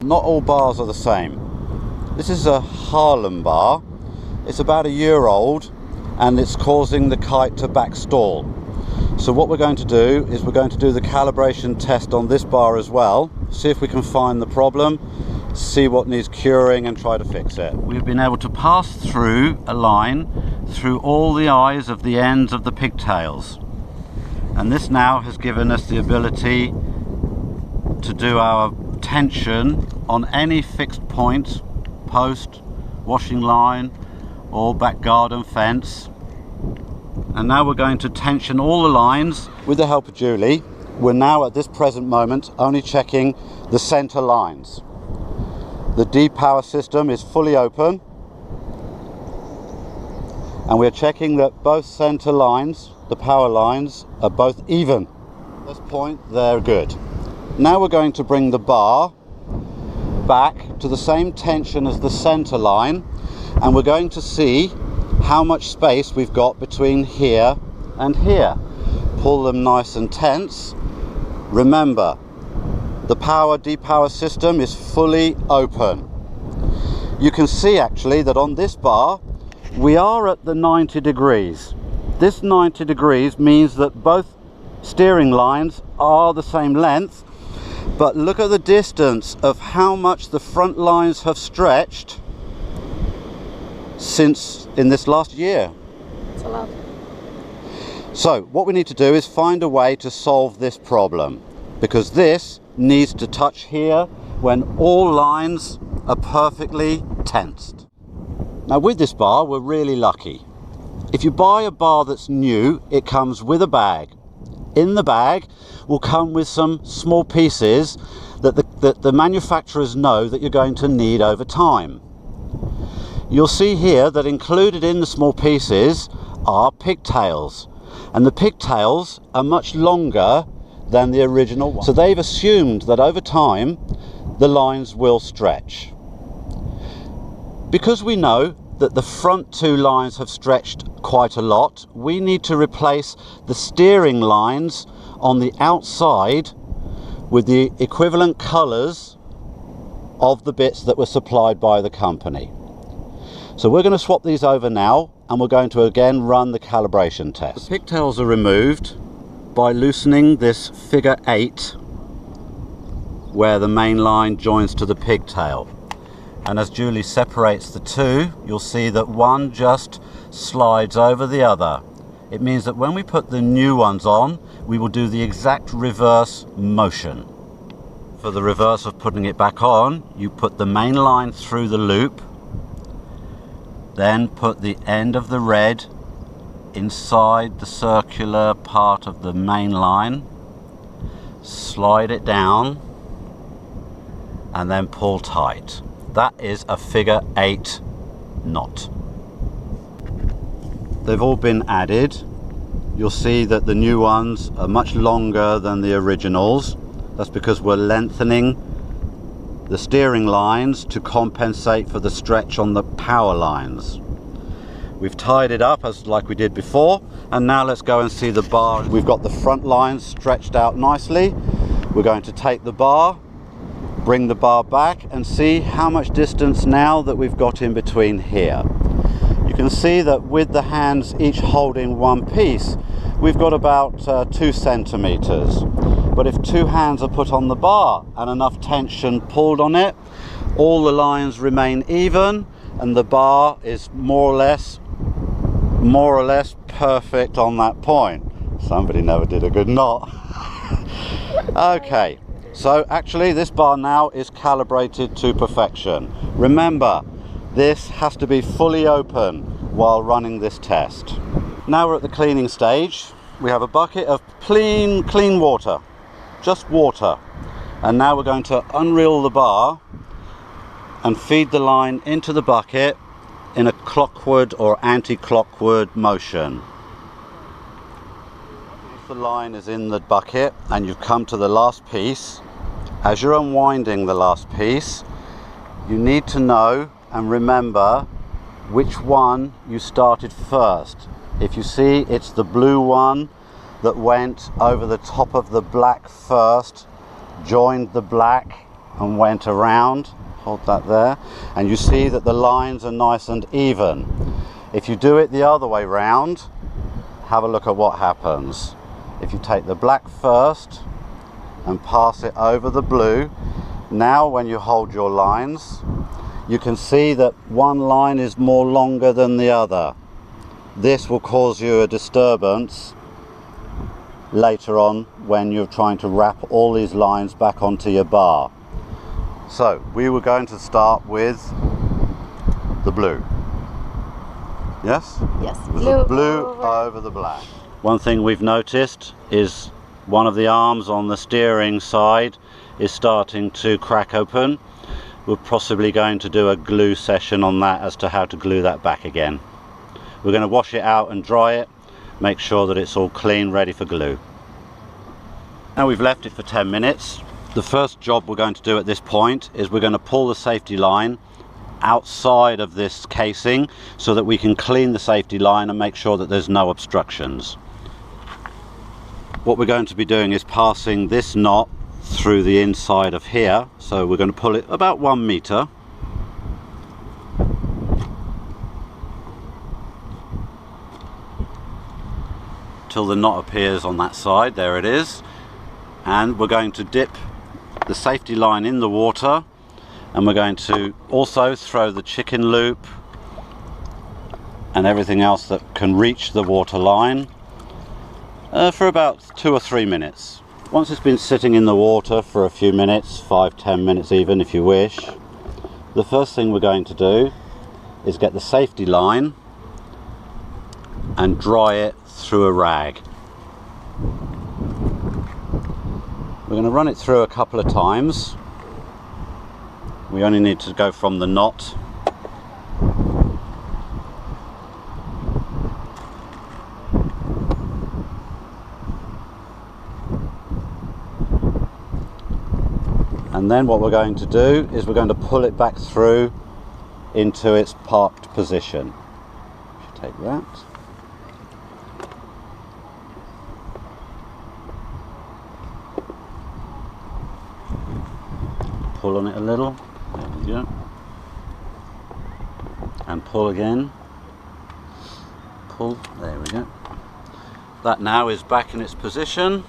Not all bars are the same. This is a Harlem bar. It's about a year old and it's causing the kite to backstall. So what we're going to do is we're going to do the calibration test on this bar as well, see if we can find the problem, see what needs curing and try to fix it. We've been able to pass through a line through all the eyes of the ends of the pigtails, and this now has given us the ability to do our tension on any fixed point, post, washing line or back garden fence. And now we're going to tension all the lines. With the help of Julie, we're now at this present moment only checking the center lines. The D-power system is fully open and we're checking that both center lines, the power lines, are both even. At this point they're good. Now we're going to bring the bar back to the same tension as the center line, and we're going to see how much space we've got between here and here. Pull them nice and tense. Remember, the D-power system is fully open. You can see actually that on this bar we are at the 90 degrees. This 90 degrees means that both steering lines are the same length, but look at the distance of how much the front lines have stretched since in this last year. It's a lot. So what we need to do is find a way to solve this problem, because this needs to touch here when all lines are perfectly tensed. Now with this bar we're really lucky. If you buy a bar that's new, it comes with a bag. In the bag will come with some small pieces that the manufacturers know that you're going to need over time. You'll see here that included in the small pieces are pigtails, and the pigtails are much longer than the original one. So they've assumed that over time the lines will stretch. Because we know that the front two lines have stretched quite a lot, we need to replace the steering lines on the outside with the equivalent colours of the bits that were supplied by the company. So we're going to swap these over now, and we're going to again run the calibration test. The pigtails are removed by loosening this figure 8 where the main line joins to the pigtail. And as Julie separates the two, you'll see that one just slides over the other. It means that when we put the new ones on, we will do the exact reverse motion. For the reverse of putting it back on, you put the main line through the loop, then put the end of the red inside the circular part of the main line, slide it down, and then pull tight. That is a figure 8 knot. They've all been added. You'll see that the new ones are much longer than the originals. That's because we're lengthening the steering lines to compensate for the stretch on the power lines. We've tied it up as like we did before, and now let's go and see the bar. We've got the front lines stretched out nicely. We're going to take the bar, bring the bar back and see how much distance now that we've got in between here. You can see that with the hands each holding one piece, we've got about 2 centimeters. But if 2 hands are put on the bar and enough tension pulled on it, all the lines remain even and the bar is more or less perfect on that point. Somebody never did a good knot. Okay, so actually this bar now is calibrated to perfection. Remember, this has to be fully open while running this test. Now we're at the cleaning stage. We have a bucket of clean water, just water. And now we're going to unreel the bar and feed the line into the bucket in a clockward or anti-clockward motion. If the line is in the bucket and you've come to the last piece, as you're unwinding the last piece, you need to know and remember which one you started first. If you see, it's the blue one that went over the top of the black first, joined the black, and went around. Hold that there, and you see that the lines are nice and even. If you do it the other way round, have a look at what happens. If you take the black first and pass it over the blue, now when you hold your lines, you can see that one line is more longer than the other. This will cause you a disturbance later on when you're trying to wrap all these lines back onto your bar. So we were going to start with the blue. Yes? Yes. Blue over the black. One thing we've noticed is one of the arms on the steering side is starting to crack open. We're possibly going to do a glue session on that as to how to glue that back again. We're going to wash it out and dry it, make sure that it's all clean, ready for glue. Now we've left it for 10 minutes. The first job we're going to do at this point is we're going to pull the safety line outside of this casing so that we can clean the safety line and make sure that there's no obstructions. What we're going to be doing is passing this knot through the inside of here, so we're going to pull it about 1 meter. Till the knot appears on that side. There it is. And we're going to dip the safety line in the water, and we're going to also throw the chicken loop and everything else that can reach the water line for about 2 or 3 minutes. Once it's been sitting in the water for a few minutes, 5-10 minutes even if you wish, the first thing we're going to do is get the safety line and dry it through a rag. We're going to run it through a couple of times. We only need to go from the knot. And then what we're going to do is we're going to pull it back through into its parked position. Take that. Pull on it a little. There we go. And pull again. Pull. There we go. That now is back in its position.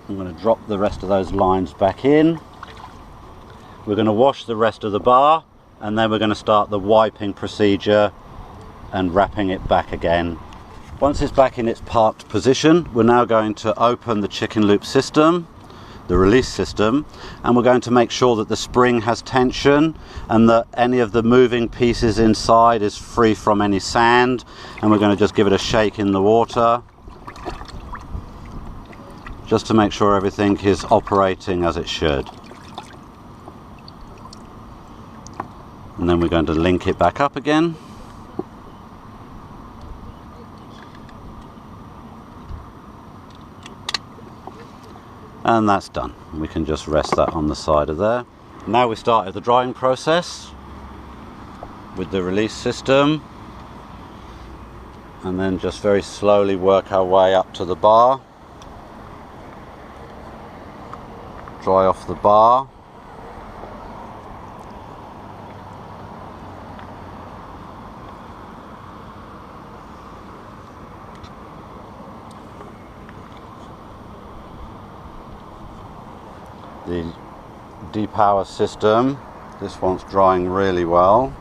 I'm going to drop the rest of those lines back in. We're going to wash the rest of the bar, and then we're going to start the wiping procedure and wrapping it back again. Once it's back in its parked position, we're now going to open the chicken loop system, the release system, and we're going to make sure that the spring has tension and that any of the moving pieces inside is free from any sand, and we're going to just give it a shake in the water just to make sure everything is operating as it should. And then we're going to link it back up again. And that's done. We can just rest that on the side of there. Now we started the drying process with the release system, and then just very slowly work our way up to the bar. Dry off the bar. The depower system, this one's drying really well.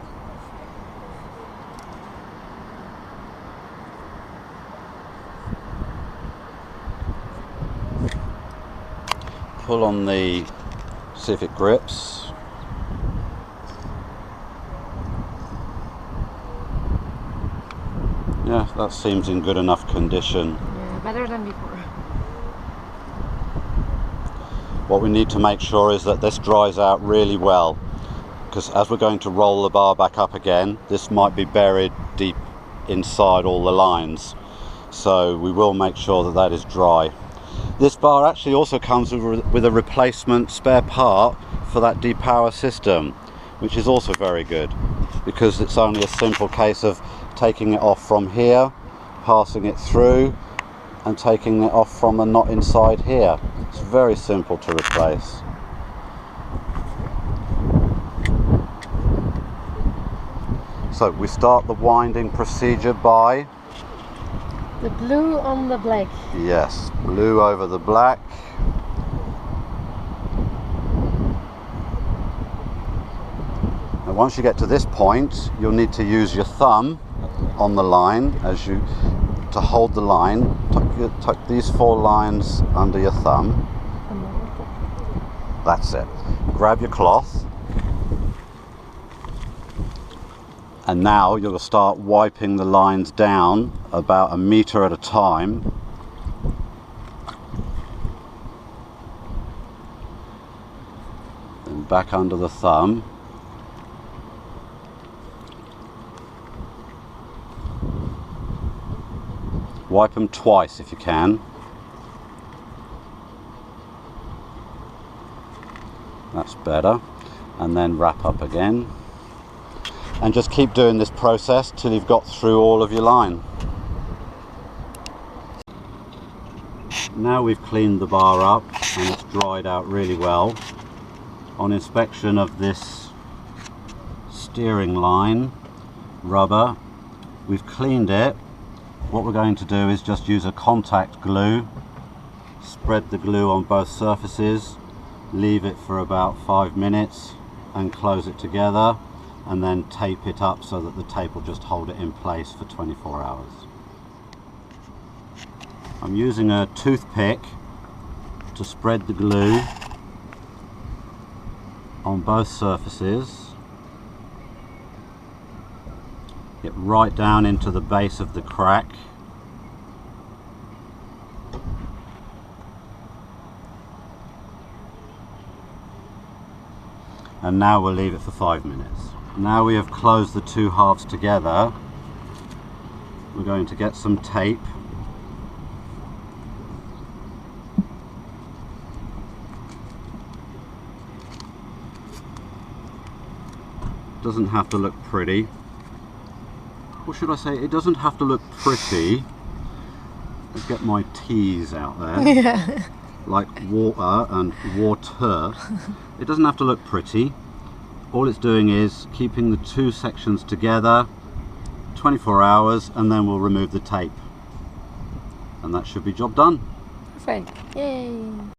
Pull on the, see if it grips. Yeah, that seems in good enough condition. Yeah, better than before. What we need to make sure is that this dries out really well, because as we're going to roll the bar back up again, this might be buried deep inside all the lines. So we will make sure that that is dry. This bar actually also comes with a replacement spare part for that depower system, which is also very good, because it's only a simple case of taking it off from here, passing it through, and taking it off from the knot inside here. It's very simple to replace. So we start the winding procedure by... The blue on the black. Yes, blue over the black. Now once you get to this point, you'll need to use your thumb on the line to hold the line. Tuck these 4 lines under your thumb. That's it. Grab your cloth. And now you'll start wiping the lines down about 1 meter at a time. Then back under the thumb. Wipe them twice if you can. That's better. And then wrap up again. And just keep doing this process till you've got through all of your line. Now we've cleaned the bar up and it's dried out really well. On inspection of this steering line rubber, we've cleaned it. What we're going to do is just use a contact glue, spread the glue on both surfaces, leave it for about 5 minutes and close it together, and then tape it up so that the tape will just hold it in place for 24 hours. I'm using a toothpick to spread the glue on both surfaces. Get right down into the base of the crack. And now we'll leave it for 5 minutes. Now we have closed the 2 halves together, we're going to get some tape. Doesn't have to look pretty. Or should I say, it doesn't have to look pretty. Let's get my T's out there. Yeah. Like water and water. It doesn't have to look pretty. All it's doing is keeping the 2 sections together 24 hours, and then we'll remove the tape. And that should be job done. Perfect. Yay.